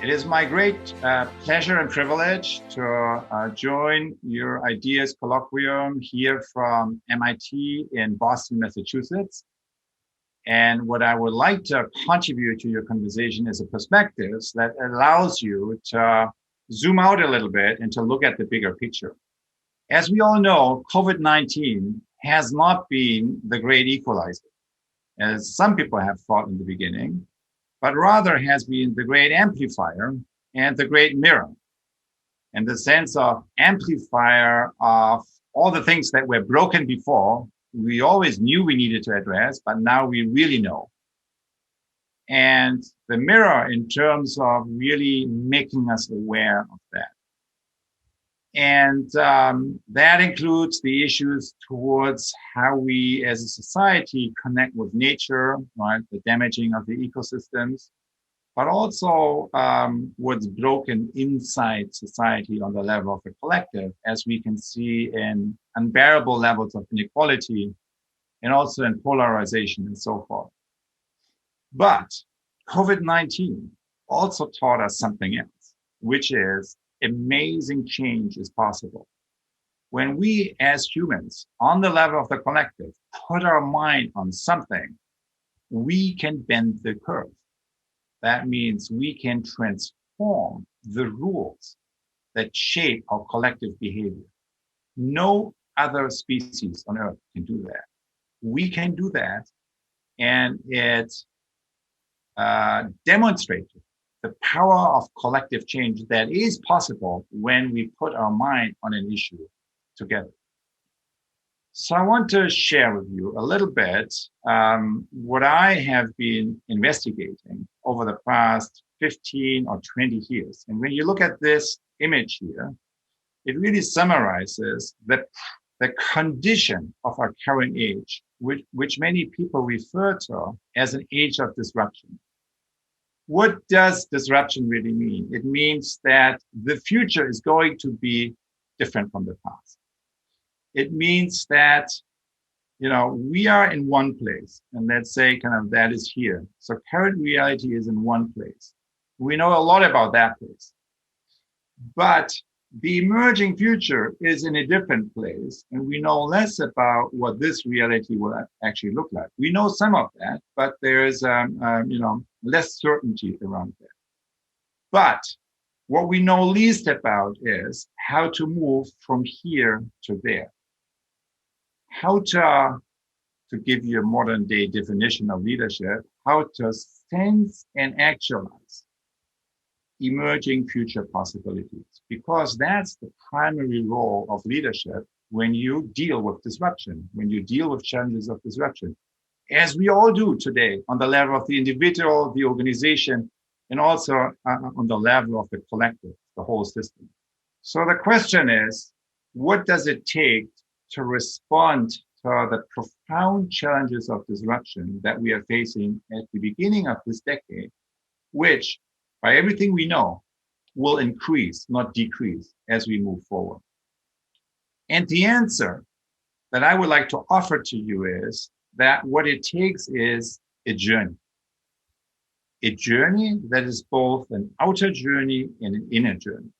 It is my great pleasure and privilege to join your Ideas Colloquium here from MIT in Boston, Massachusetts. And what I would like to contribute to your conversation is a perspective that allows you to zoom out a little bit and to look at the bigger picture. As we all know, COVID-19 has not been the great equalizer, as some people have thought in the beginning, but rather has been the great amplifier and the great mirror, in the sense of amplifier of all the things that were broken before. We always knew we needed to address, but now we really know. And the mirror in terms of really making us aware of that. And that includes the issues towards how we as a society connect with nature, right? The damaging of the ecosystems, but also what's broken inside society on the level of the collective, as we can see in unbearable levels of inequality and also in polarization and so forth. But COVID-19 also taught us something else, which is amazing change is possible. When we as humans, on the level of the collective, put our mind on something, we can bend the curve. That means we can transform the rules that shape our collective behavior. No other species on Earth can do that. We can do that, and it demonstrates the power of collective change that is possible when we put our mind on an issue together. So I want to share with you a little bit what I have been investigating over the past 15 or 20 years. And when you look at this image here, it really summarizes the condition of our current age, which many people refer to as an age of disruption. What does disruption really mean? It means that the future is going to be different from the past. It means that, we are in one place, and let's say kind of that is here. So current reality is in one place. We know a lot about that place. But the emerging future is in a different place, and we know less about what this reality will actually look like. We know some of that, but there is, less certainty around that. But what we know least about is how to move from here to there. How to give you a modern day definition of leadership, how to sense and actualize emerging future possibilities, because that's the primary role of leadership when you deal with disruption, when you deal with challenges of disruption, as we all do today on the level of the individual, the organization, and also on the level of the collective, the whole system. So the question is, what does it take to respond to the profound challenges of disruption that we are facing at the beginning of this decade, which, by everything we know, will increase, not decrease, as we move forward? And the answer that I would like to offer to you is that what it takes is a journey that is both an outer journey and an inner journey.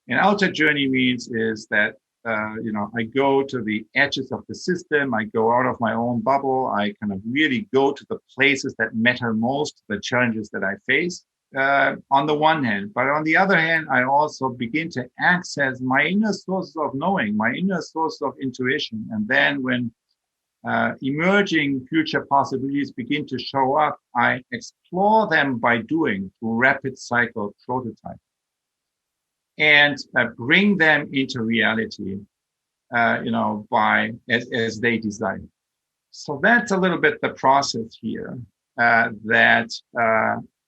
An outer journey means is that, I go to the edges of the system, I go out of my own bubble, I kind of really go to the places that matter most, the challenges that I face, on the one hand. But on the other hand, I also begin to access my inner sources of knowing, my inner source of intuition. And then when emerging future possibilities begin to show up, I explore them by doing rapid cycle prototype and bring them into reality, as they desire. So that's a little bit the process here that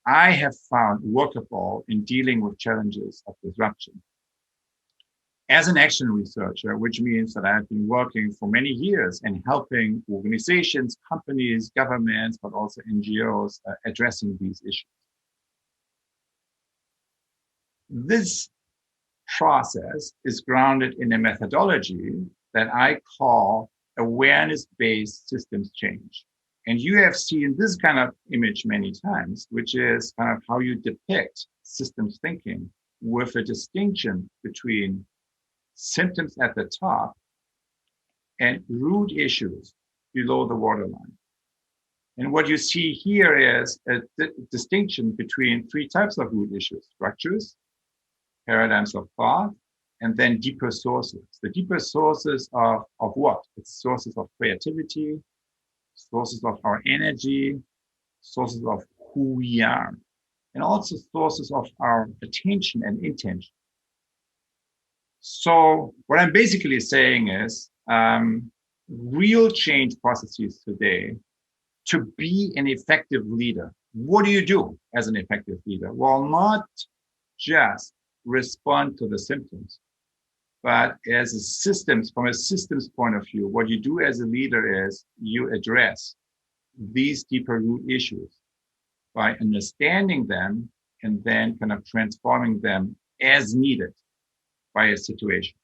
I have found workable in dealing with challenges of disruption. As an action researcher, which means that I've been working for many years and helping organizations, companies, governments, but also NGOs addressing these issues. This process is grounded in a methodology that I call awareness-based systems change. And you have seen this kind of image many times, which is kind of how you depict systems thinking with a distinction between symptoms at the top and root issues below the waterline. And what you see here is a distinction between three types of root issues: structures, paradigms of thought, and then deeper sources. The deeper sources of what? It's sources of creativity, sources of our energy, sources of who we are, and also sources of our attention and intention. So what I'm basically saying is real change processes today. To be an effective leader, what do you do as an effective leader? Well, not just respond to the symptoms, but as a systems, from a systems point of view, what you do as a leader is you address these deeper root issues by understanding them and then kind of transforming them as needed by a situation.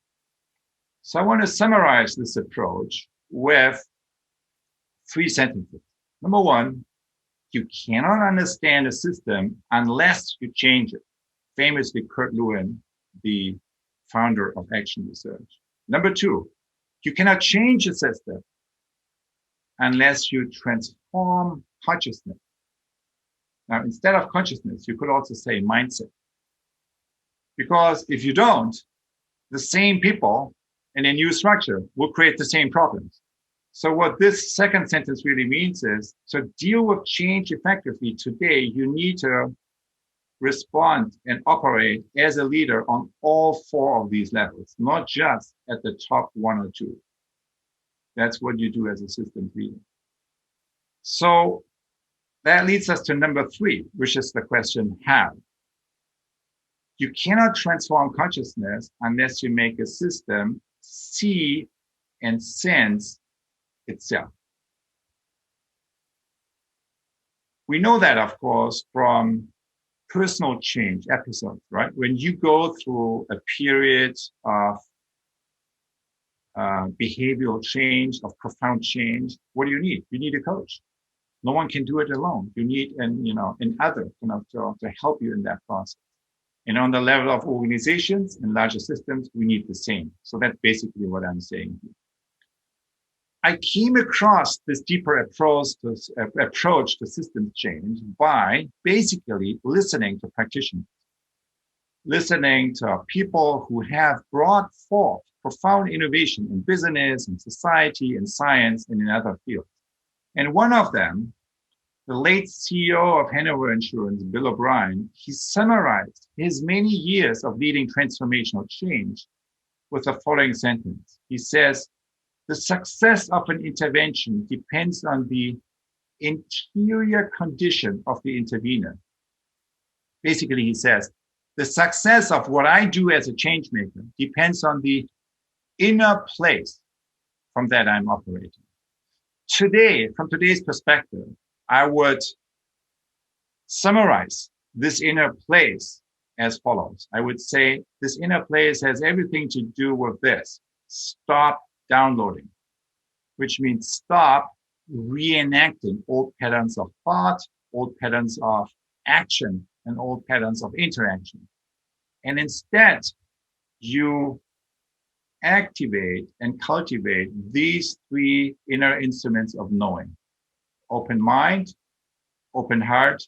So I want to summarize this approach with 3 sentences. Number 1, you cannot understand a system unless you change it. Famously, Kurt Lewin, the founder of Action Research. Number 2, you cannot change a system unless you transform consciousness. Now, instead of consciousness, you could also say mindset. Because if you don't, the same people in a new structure will create the same problems. So what this second sentence really means is, to deal with change effectively today, you need to respond and operate as a leader on all 4 of these levels, not just at the top 1 or 2. That's what you do as a systems leader. So that leads us to number 3, which is the question, how? You cannot transform consciousness unless you make a system see and sense itself. We know that, of course, from personal change episodes, right? When you go through a period of behavioral change, of profound change, what do you need? You need a coach. No one can do it alone. You need another to help you in that process. And on the level of organizations and larger systems, we need the same. So that's basically what I'm saying here. I came across this deeper approach to systems change by basically listening to practitioners, listening to people who have brought forth profound innovation in business and society and science and in other fields. And one of them, the late CEO of Hanover Insurance, Bill O'Brien, he summarized his many years of leading transformational change with the following sentence. He says, the success of an intervention depends on the interior condition of the intervener. Basically, he says, the success of what I do as a change maker depends on the inner place from that I'm operating. Today, from today's perspective, I would summarize this inner place as follows. I would say this inner place has everything to do with this. Stop downloading, which means stop reenacting old patterns of thought, old patterns of action, and old patterns of interaction. And instead, you activate and cultivate these 3 inner instruments of knowing: open mind, open heart,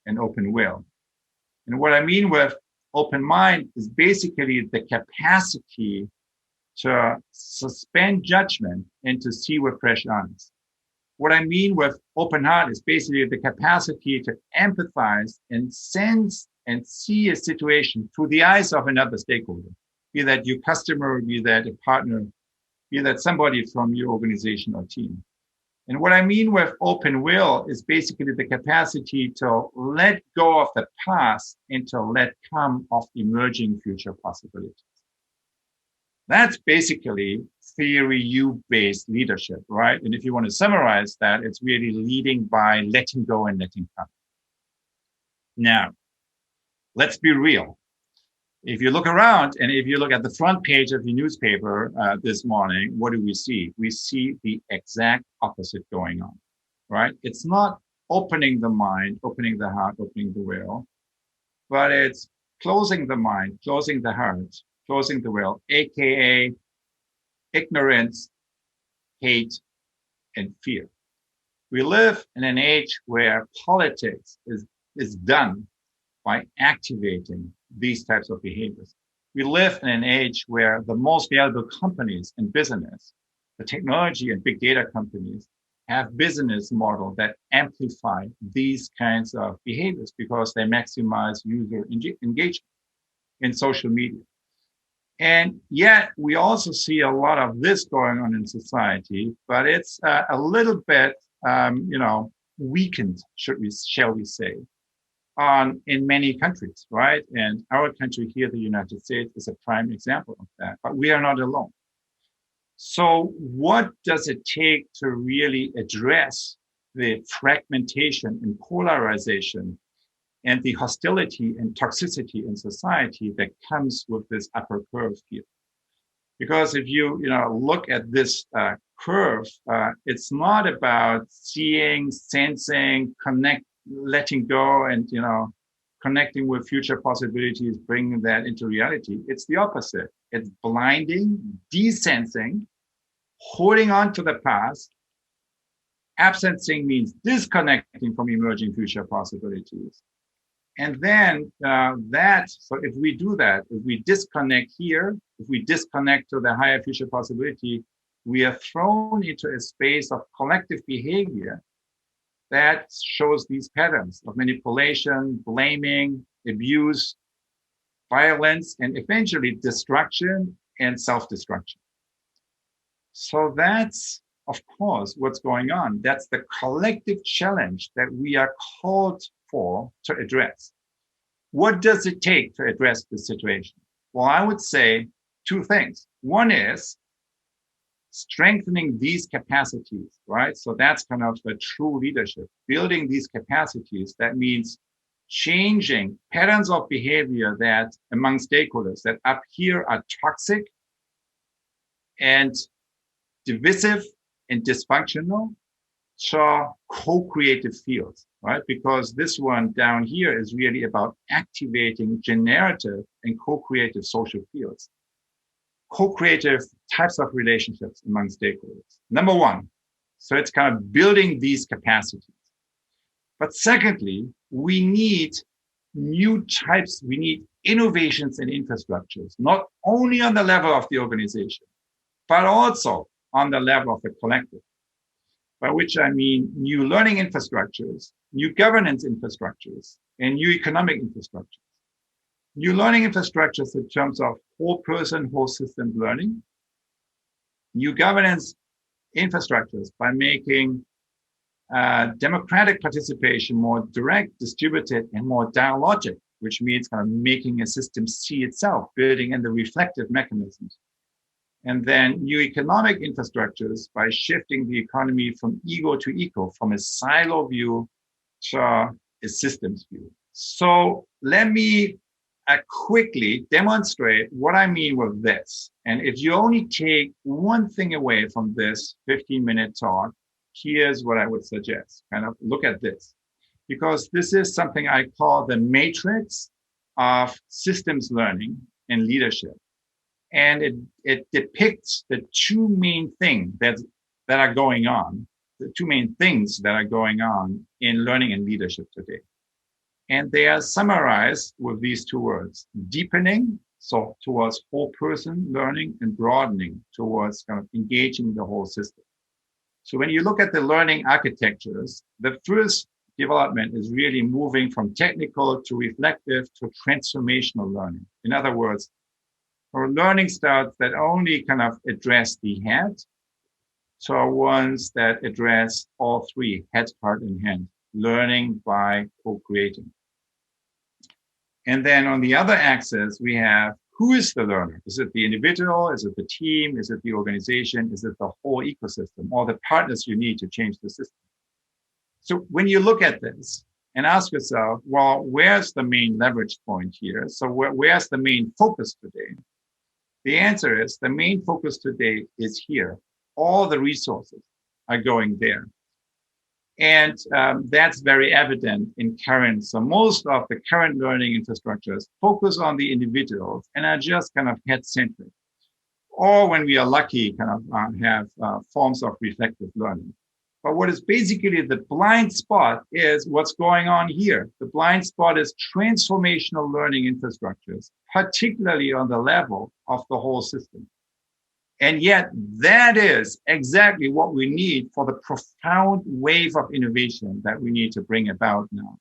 and open will. And what I mean with open mind is basically the capacity to suspend judgment and to see with fresh eyes. What I mean with open heart is basically the capacity to empathize and sense and see a situation through the eyes of another stakeholder, be that your customer, be that a partner, be that somebody from your organization or team. And what I mean with open will is basically the capacity to let go of the past and to let come of emerging future possibilities. That's basically theory U-based leadership, right? And if you want to summarize that, it's really leading by letting go and letting come. Now, let's be real. If you look around and if you look at the front page of the newspaper this morning, what do we see? We see the exact opposite going on. right? It's not opening the mind, opening the heart, opening the will, but it's closing the mind, closing the heart, closing the will, aka ignorance, hate, and fear. We live in an age where politics is done by activating these types of behaviors. We live in an age where the most valuable companies in business, the technology and big data companies, have business models that amplify these kinds of behaviors because they maximize user engagement in social media. And yet we also see a lot of this going on in society, but it's a little bit, weakened, shall we say, in many countries, right? And our country here, the United States, is a prime example of that. But we are not alone. So, what does it take to really address the fragmentation and polarization and the hostility and toxicity in society that comes with this upper curve here? Because if you look at this curve, it's not about seeing, sensing, letting go, and connecting with future possibilities, bringing that into reality. It's the opposite. It's blinding, desensing, holding on to the past. Absencing means disconnecting from emerging future possibilities. And then so if we do that, if we disconnect here, if we disconnect to the higher future possibility, we are thrown into a space of collective behavior that shows these patterns of manipulation, blaming, abuse, violence, and eventually destruction and self-destruction. So that's, of course, what's going on. That's the collective challenge that we are called for to address. What does it take to address this situation? Well, I would say two things. One is strengthening these capacities, right? So that's kind of the true leadership, building these capacities. That means changing patterns of behavior that among stakeholders that up here are toxic and divisive and dysfunctional, to co-creative fields, right? Because this one down here is really about activating generative and co-creative social fields, co-creative types of relationships among stakeholders. Number one, so it's kind of building these capacities. But secondly, we need new types, we need innovations in infrastructures, not only on the level of the organization, but also on the level of the collective. By which I mean new learning infrastructures, new governance infrastructures, and new economic infrastructures. New learning infrastructures in terms of whole person, whole system learning. New governance infrastructures by making democratic participation more direct, distributed, and more dialogic, which means kind of making a system see itself, building in the reflective mechanisms. And then new economic infrastructures by shifting the economy from ego to eco, from a silo view to a systems view. So let me quickly demonstrate what I mean with this. And if you only take one thing away from this 15-minute talk, here's what I would suggest. Kind of look at this, because this is something I call the matrix of systems learning and leadership. And it depicts the two main things that are going on, the two main things that are going on in learning and leadership today. And they are summarized with these two words: deepening, so towards whole person learning, and broadening towards kind of engaging the whole system. So when you look at the learning architectures, the first development is really moving from technical to reflective to transformational learning. In other words, or learning styles that only kind of address the head, to ones that address all three, head, heart, and hand, learning by co-creating. And then on the other axis, we have who is the learner? Is it the individual? Is it the team? Is it the organization? Is it the whole ecosystem? All the partners you need to change the system. So when you look at this and ask yourself, well, where's the main leverage point here? So where's the main focus today? The answer is the main focus today is here. All the resources are going there. And that's very evident in current. So most of the current learning infrastructures focus on the individuals and are just kind of head-centric. Or when we are lucky, kind of have forms of reflective learning. But what is basically the blind spot is what's going on here. The blind spot is transformational learning infrastructures, particularly on the level of the whole system. And yet that is exactly what we need for the profound wave of innovation that we need to bring about now.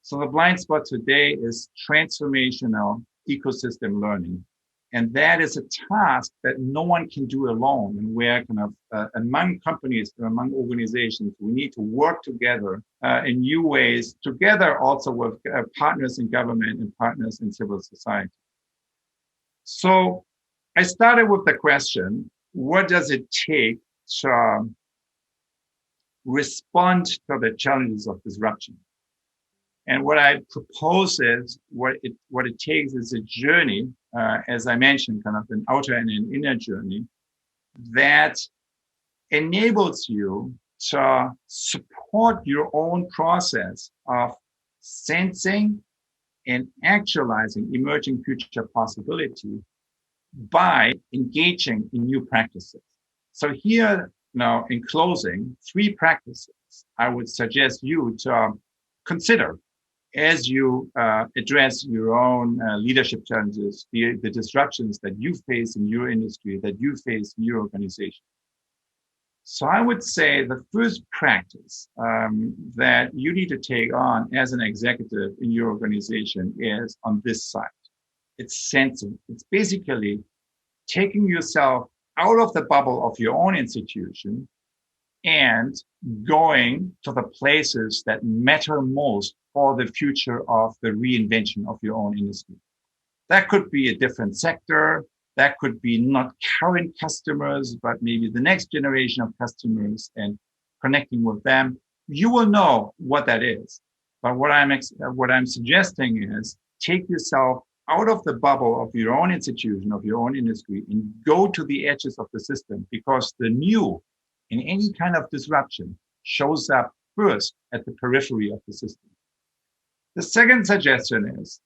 So the blind spot today is transformational ecosystem learning. And that is a task that no one can do alone. And where kind of among companies, among organizations, we need to work together in new ways, together also with partners in government and partners in civil society. So I started with the question, what does it take to respond to the challenges of disruption? And what I propose is what it takes is a journey, as I mentioned, kind of an outer and an inner journey that enables you to support your own process of sensing and actualizing emerging future possibility by engaging in new practices. So here now, in closing, 3 practices I would suggest you to consider as you address your own leadership challenges, the disruptions that you face in your industry, that you face in your organization. So I would say the first practice that you need to take on as an executive in your organization is on this side. It's sensing. It's basically taking yourself out of the bubble of your own institution and going to the places that matter most for the future of the reinvention of your own industry. That could be a different sector. That could be not current customers, but maybe the next generation of customers and connecting with them. You will know what that is. But what I'm suggesting is take yourself out of the bubble of your own institution, of your own industry, and go to the edges of the system, because the new in any kind of disruption shows up first at the periphery of the system. The second suggestion is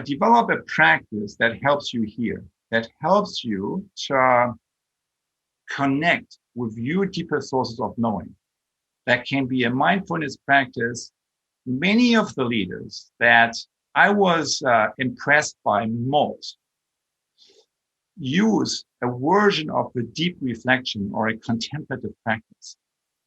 develop a practice that helps you here, that helps you to connect with your deeper sources of knowing. That can be a mindfulness practice. Many of the leaders that I was impressed by most use a version of the deep reflection or a contemplative practice,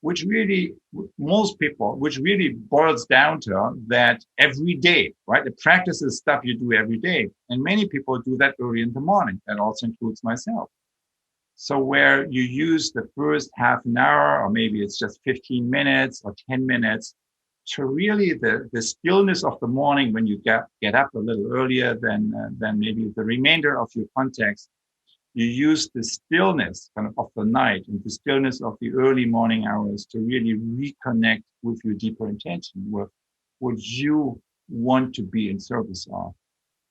which really boils down to that every day, right? The practice is stuff you do every day. And many people do that early in the morning. That also includes myself. So where you use the first half an hour, or maybe it's just 15 minutes or 10 minutes, to really the stillness of the morning when you get up a little earlier than maybe the remainder of your context. You use the stillness kind of the night and the stillness of the early morning hours to really reconnect with your deeper intention, with what you want to be in service of.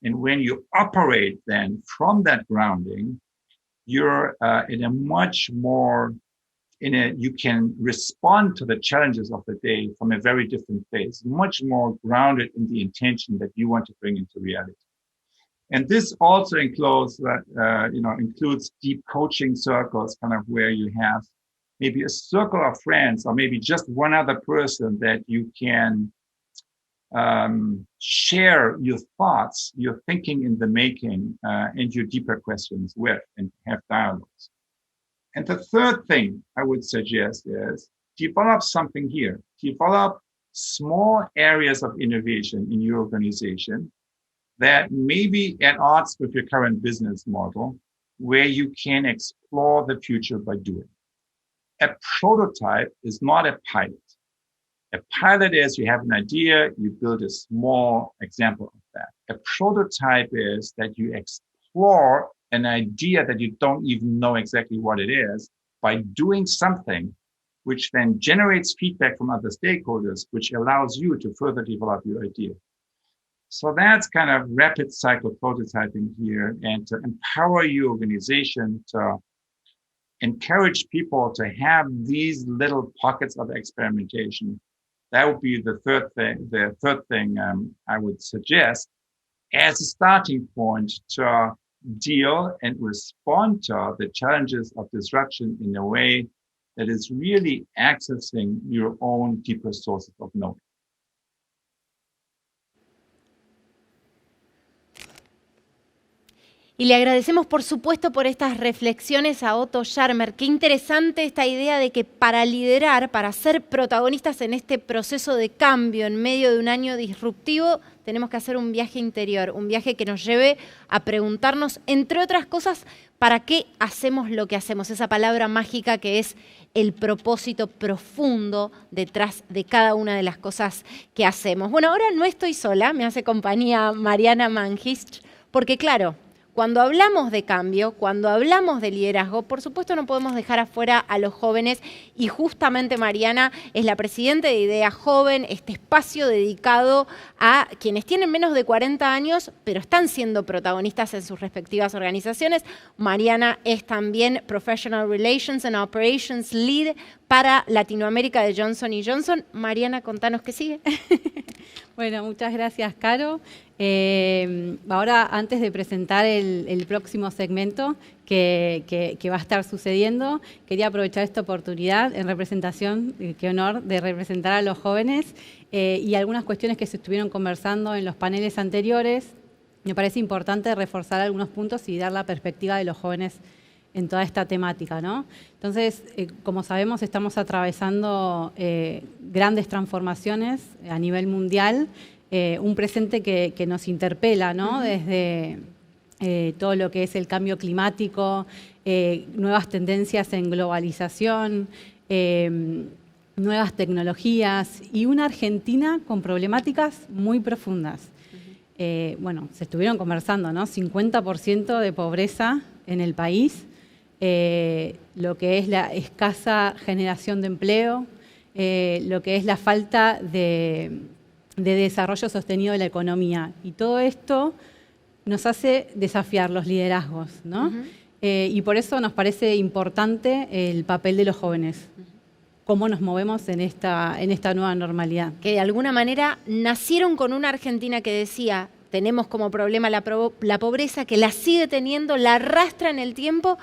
And when you operate then from that grounding, you're in a much more you can respond to the challenges of the day from a very different place, much more grounded in the intention that you want to bring into reality. And this also includes deep coaching circles, kind of where you have maybe a circle of friends, or maybe just one other person that you can share your thoughts, your thinking in the making, and your deeper questions with, and have dialogues. And the third thing I would suggest is develop something here. Develop small areas of innovation in your organization that may be at odds with your current business model, where you can explore the future by doing. A prototype is not a pilot. A pilot is you have an idea, you build a small example of that. A prototype is that you explore an idea that you don't even know exactly what it is by doing something which then generates feedback from other stakeholders, which allows you to further develop your idea. So that's kind of rapid cycle prototyping here, and to empower your organization to encourage people to have these little pockets of experimentation. That would be the third thing. The third thing I would suggest as a starting point to deal and respond to the challenges of disruption in a way that is really accessing your own deeper sources of knowing. Y le agradecemos, por supuesto, por estas reflexiones a Otto Scharmer. Qué interesante esta idea de que para liderar, para ser protagonistas en este proceso de cambio en medio de un año disruptivo, tenemos que hacer un viaje interior, un viaje que nos lleve a preguntarnos, entre otras cosas, ¿para qué hacemos lo que hacemos? Esa palabra mágica que es el propósito profundo detrás de cada una de las cosas que hacemos. Bueno, ahora no estoy sola, me hace compañía Mariana Mangisch, porque claro, cuando hablamos de cambio, cuando hablamos de liderazgo, por supuesto no podemos dejar afuera a los jóvenes y justamente Mariana es la presidenta de Idea Joven, este espacio dedicado a quienes tienen menos de 40 años, pero están siendo protagonistas en sus respectivas organizaciones. Mariana es también Professional Relations and Operations Lead para Latinoamérica de Johnson & Johnson. Mariana, contanos qué sigue. Bueno, muchas gracias, Caro. Ahora, antes de presentar el próximo segmento que va a estar sucediendo, quería aprovechar esta oportunidad en representación, qué honor, de representar a los jóvenes y algunas cuestiones que se estuvieron conversando en los paneles anteriores. Me parece importante reforzar algunos puntos y dar la perspectiva de los jóvenes en toda esta temática, ¿no? Entonces, como sabemos, estamos atravesando grandes transformaciones a nivel mundial, un presente que nos interpela, ¿no? Desde todo lo que es el cambio climático, nuevas tendencias en globalización, nuevas tecnologías y una Argentina con problemáticas muy profundas. Bueno, se estuvieron conversando, ¿no? 50% de pobreza en el país, lo que es la escasa generación de empleo, lo que es la falta de desarrollo sostenido de la economía. Y todo esto nos hace desafiar los liderazgos, ¿no? Y por eso nos parece importante el papel de los jóvenes, cómo nos movemos en esta nueva normalidad. Que de alguna manera nacieron con una Argentina que decía, tenemos como problema la pobreza, que la sigue teniendo, la arrastra en el tiempo,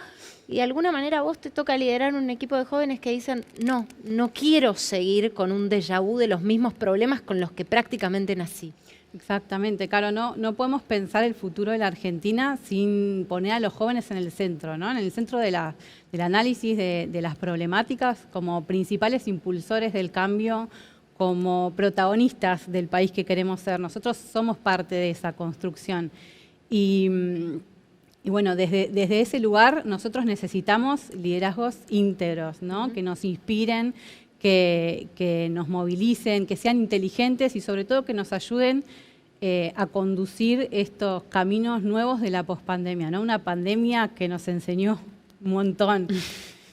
y de alguna manera a vos te toca liderar un equipo de jóvenes que dicen, no quiero seguir con un déjà vu de los mismos problemas con los que prácticamente nací. Exactamente, Caro, no podemos pensar el futuro de la Argentina sin poner a los jóvenes en el centro, ¿no? En el centro del análisis de las problemáticas como principales impulsores del cambio, como protagonistas del país que queremos ser. Nosotros somos parte de esa construcción. Y bueno, desde ese lugar nosotros necesitamos liderazgos íntegros, ¿no? Que nos inspiren, que nos movilicen, que sean inteligentes y sobre todo que nos ayuden a conducir estos caminos nuevos de la pospandemia, ¿no? Una pandemia que nos enseñó un montón.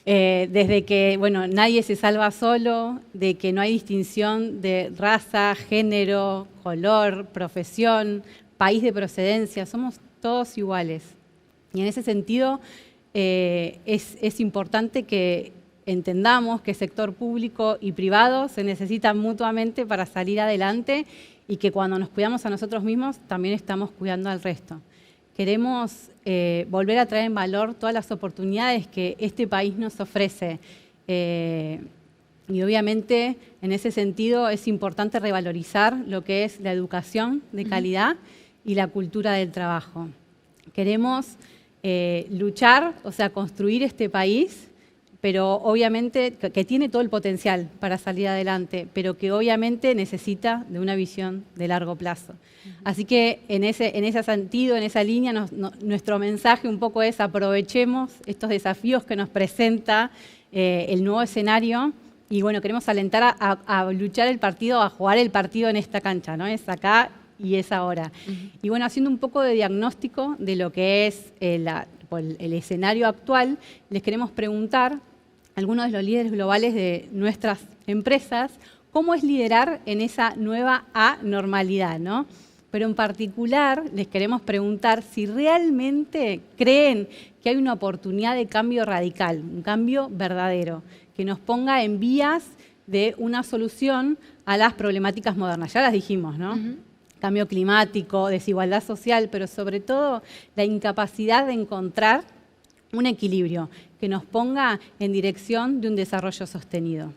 Desde que, bueno, nadie se salva solo, de que no hay distinción de raza, género, color, profesión, país de procedencia, somos todos iguales. Y en ese sentido es importante que entendamos que sector público y privado se necesitan mutuamente para salir adelante y que cuando nos cuidamos a nosotros mismos también estamos cuidando al resto. Queremos volver a traer en valor todas las oportunidades que este país nos ofrece. Y obviamente en ese sentido es importante revalorizar lo que es la educación de calidad y la cultura del trabajo. Queremos luchar, o sea, construir este país, pero obviamente que tiene todo el potencial para salir adelante, pero que obviamente necesita de una visión de largo plazo. Así que en ese sentido, en esa línea, nuestro mensaje un poco es aprovechemos estos desafíos que nos presenta el nuevo escenario y bueno, queremos alentar a luchar el partido, a jugar el partido en esta cancha, ¿no? Es acá y es ahora. Y bueno, haciendo un poco de diagnóstico de lo que es el escenario actual, les queremos preguntar a algunos de los líderes globales de nuestras empresas cómo es liderar en esa nueva anormalidad, ¿no? Pero en particular les queremos preguntar si realmente creen que hay una oportunidad de cambio radical, un cambio verdadero, que nos ponga en vías de una solución a las problemáticas modernas. Ya las dijimos, ¿no? Cambio climático, desigualdad social, pero sobre todo la incapacidad de encontrar un equilibrio que nos ponga en dirección de un desarrollo sostenido.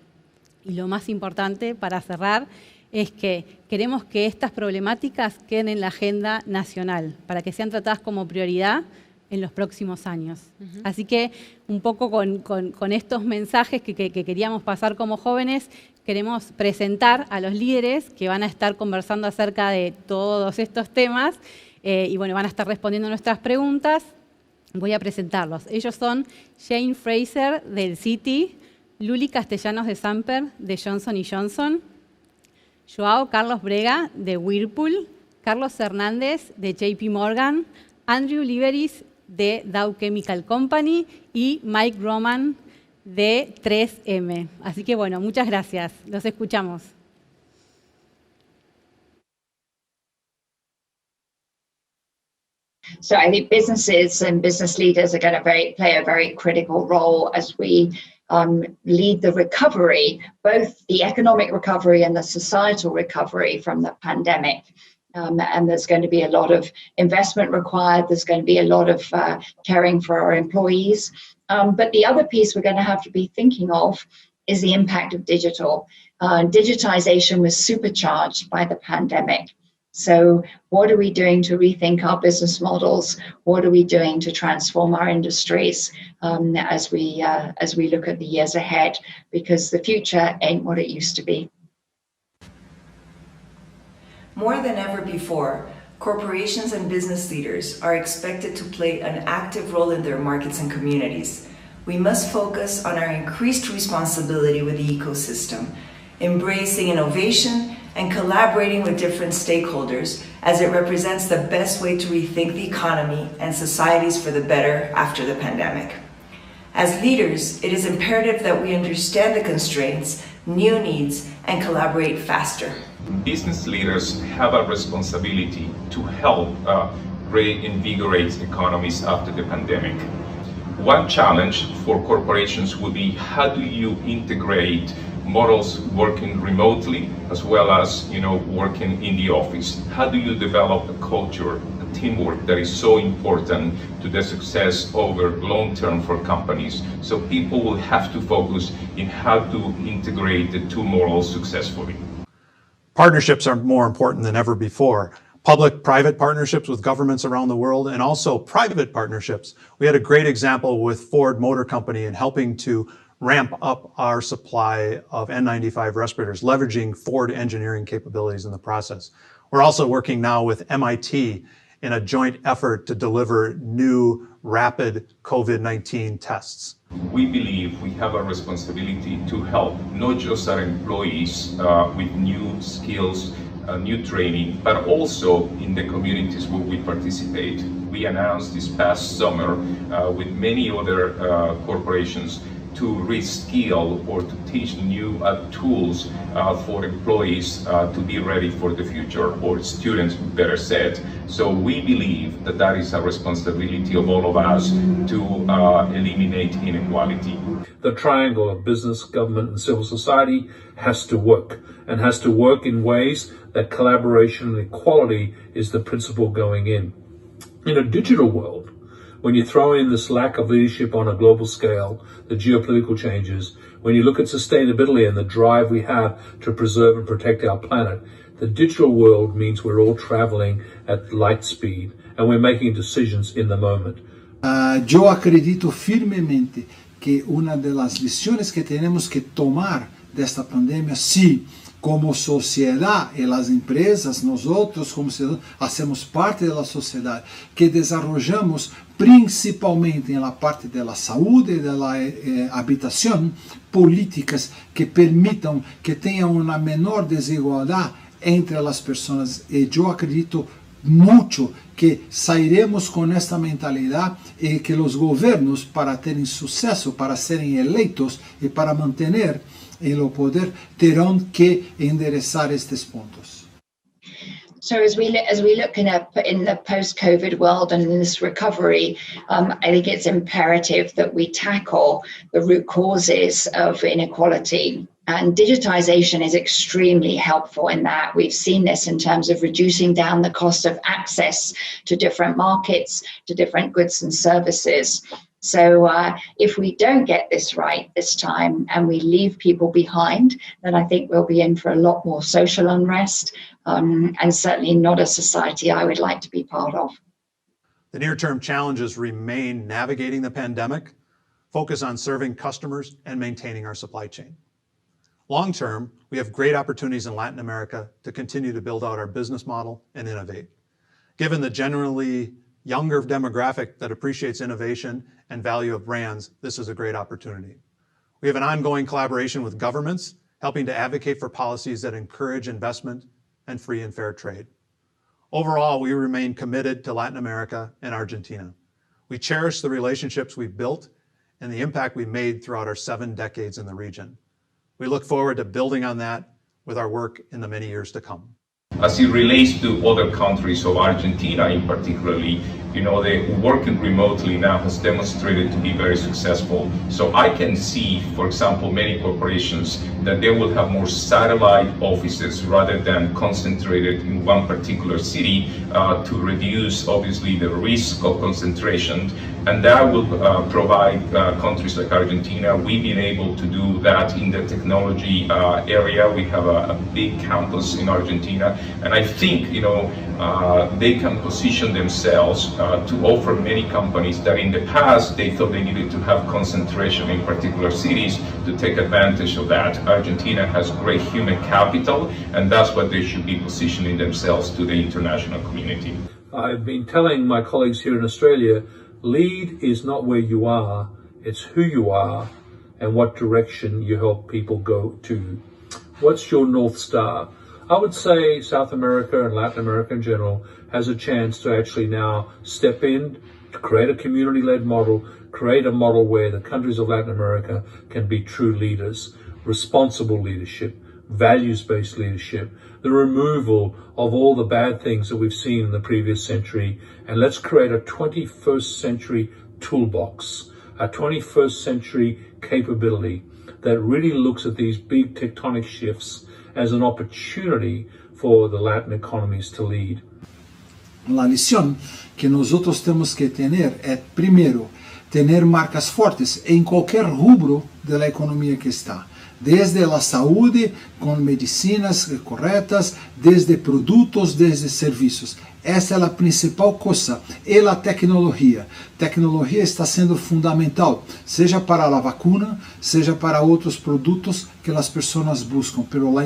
Y lo más importante, para cerrar, es que queremos que estas problemáticas queden en la agenda nacional, para que sean tratadas como prioridad en los próximos años. Así que un poco con estos mensajes que queríamos pasar como jóvenes, queremos presentar a los líderes que van a estar conversando acerca de todos estos temas y bueno, van a estar respondiendo nuestras preguntas. Voy a presentarlos. Ellos son Jane Fraser del Citi, Luli Castellanos de Samper de Johnson & Johnson, Joao Carlos Brega de Whirlpool, Carlos Hernández de JP Morgan, Andrew Liveris de Dow Chemical Company y Mike Roman de 3M. Así que bueno, muchas gracias. Los escuchamos. So I think businesses and business leaders are going to play a very critical role as we lead the recovery, both the economic recovery and the societal recovery from the pandemic. And there's going to be a lot of investment required. There's going to be a lot of caring for our employees. But the other piece we're going to have to be thinking of is the impact of digital. Digitization was supercharged by the pandemic. So what are we doing to rethink our business models? What are we doing to transform our industries as we look at the years ahead? Because the future ain't what it used to be. More than ever before, corporations and business leaders are expected to play an active role in their markets and communities. We must focus on our increased responsibility with the ecosystem, embracing innovation and collaborating with different stakeholders as it represents the best way to rethink the economy and societies for the better after the pandemic. As leaders, it is imperative that we understand the constraints, new needs, and collaborate faster. Business leaders have a responsibility to help reinvigorate economies after the pandemic. One challenge for corporations would be how do you integrate models working remotely as well as working in the office? How do you develop a culture, a teamwork that is so important to the success over long term for companies? So people will have to focus in how to integrate the two models successfully. Partnerships are more important than ever before. Public-private partnerships with governments around the world and also private partnerships. We had a great example with Ford Motor Company in helping to ramp up our supply of N95 respirators, leveraging Ford engineering capabilities in the process. We're also working now with MIT in a joint effort to deliver new rapid COVID-19 tests. We believe we have a responsibility to help not just our employees with new skills, new training, but also in the communities where we participate. We announced this past summer with many other corporations to reskill or to teach new tools for employees to be ready for the future, or students, better said. So we believe that that is a responsibility of all of us to eliminate inequality. The triangle of business, government, and civil society has to work, and has to work in ways that collaboration and equality is the principle going in. In a digital world, when you throw in this lack of leadership on a global scale, the geopolitical changes, when you look at sustainability and the drive we have to preserve and protect our planet, the digital world means we're all traveling at light speed and we're making decisions in the moment. Yo acredito firmemente que una de las decisiones que tenemos que tomar de esta pandemia, sí, como sociedad y las empresas, nosotros como ciudadanos, hacemos parte de la sociedad, que desarrollamos principalmente en la parte de la salud y de la habitación, políticas que permitan que tenham una menor desigualdad entre las personas. Y yo acredito mucho que sairemos con esta mentalidad y que los gobiernos, para terem suceso, para serem eleitos y para mantener el poder, terão que enderezar estes pontos. So as we look in the post-COVID world and in this recovery, I think it's imperative that we tackle the root causes of inequality. And digitization is extremely helpful in that. We've seen this in terms of reducing down the cost of access to different markets, to different goods and services. So if we don't get this right this time and we leave people behind, then I think we'll be in for a lot more social unrest, and certainly not a society I would like to be part of. The near-term challenges remain navigating the pandemic, focus on serving customers, and maintaining our supply chain. Long-term, we have great opportunities in Latin America to continue to build out our business model and innovate. Given the generally younger demographic that appreciates innovation and value of brands, this is a great opportunity. We have an ongoing collaboration with governments, helping to advocate for policies that encourage investment and free and fair trade. Overall, we remain committed to Latin America and Argentina. We cherish the relationships we've built and the impact we made throughout our 7 decades in the region. We look forward to building on that with our work in the many years to come. As it relates to other countries, of Argentina in particularly, the working remotely now has demonstrated to be very successful. So I can see, for example, many corporations that they will have more satellite offices rather than concentrated in one particular city to reduce, obviously, the risk of concentration. And that will provide countries like Argentina. We've been able to do that in the technology area. We have a big campus in Argentina. And I think, they can position themselves to offer many companies that in the past they thought they needed to have concentration in particular cities to take advantage of that. Argentina has great human capital, and that's what they should be positioning themselves to the international community. I've been telling my colleagues here in Australia, lead is not where you are, it's who you are and what direction you help people go to. What's your North Star? I would say South America and Latin America in general has a chance to actually now step in, to create a community-led model, create a model where the countries of Latin America can be true leaders, responsible leadership, values-based leadership, the removal of all the bad things that we've seen in the previous century, and let's create a 21st century toolbox, a 21st century capability that really looks at these big tectonic shifts as an opportunity for the Latin economies to lead. La lição que nosotros temos que tener es, primero, tener marcas fortes en cualquier rubro de la economía que está. Desde la saúde, con medicinas corretas, desde produtos, desde serviços. Essa é a principal coisa. E a tecnologia. Tecnologia está sendo fundamental, seja para a vacuna, seja para outros produtos que as pessoas buscam. Pero la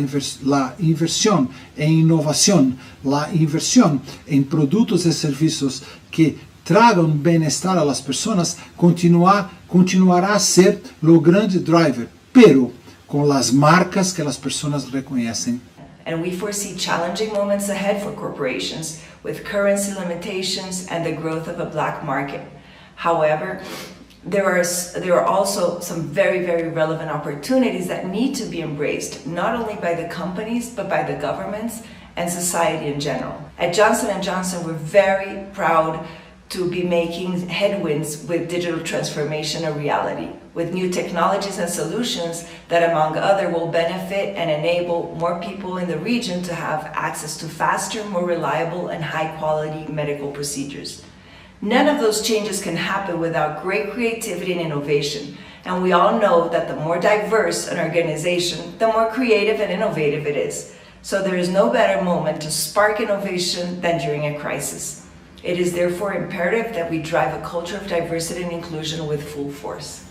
inversión en innovación, la inversión en produtos e serviços que tragam bem-estar a las pessoas, continuará a ser o grande driver. Pero con las marcas que las personas reconocen. And we foresee challenging moments ahead for corporations with currency limitations and the growth of a black market. However, there are also some very, very relevant opportunities that need to be embraced, not only by the companies, but by the governments and society in general. At Johnson & Johnson, we're very proud to be making headwinds with digital transformation a reality, with new technologies and solutions that, among other, will benefit and enable more people in the region to have access to faster, more reliable, and high-quality medical procedures. None of those changes can happen without great creativity and innovation, and we all know that the more diverse an organization, the more creative and innovative it is. So there is no better moment to spark innovation than during a crisis. It is therefore imperative that we drive a culture of diversity and inclusion with full force.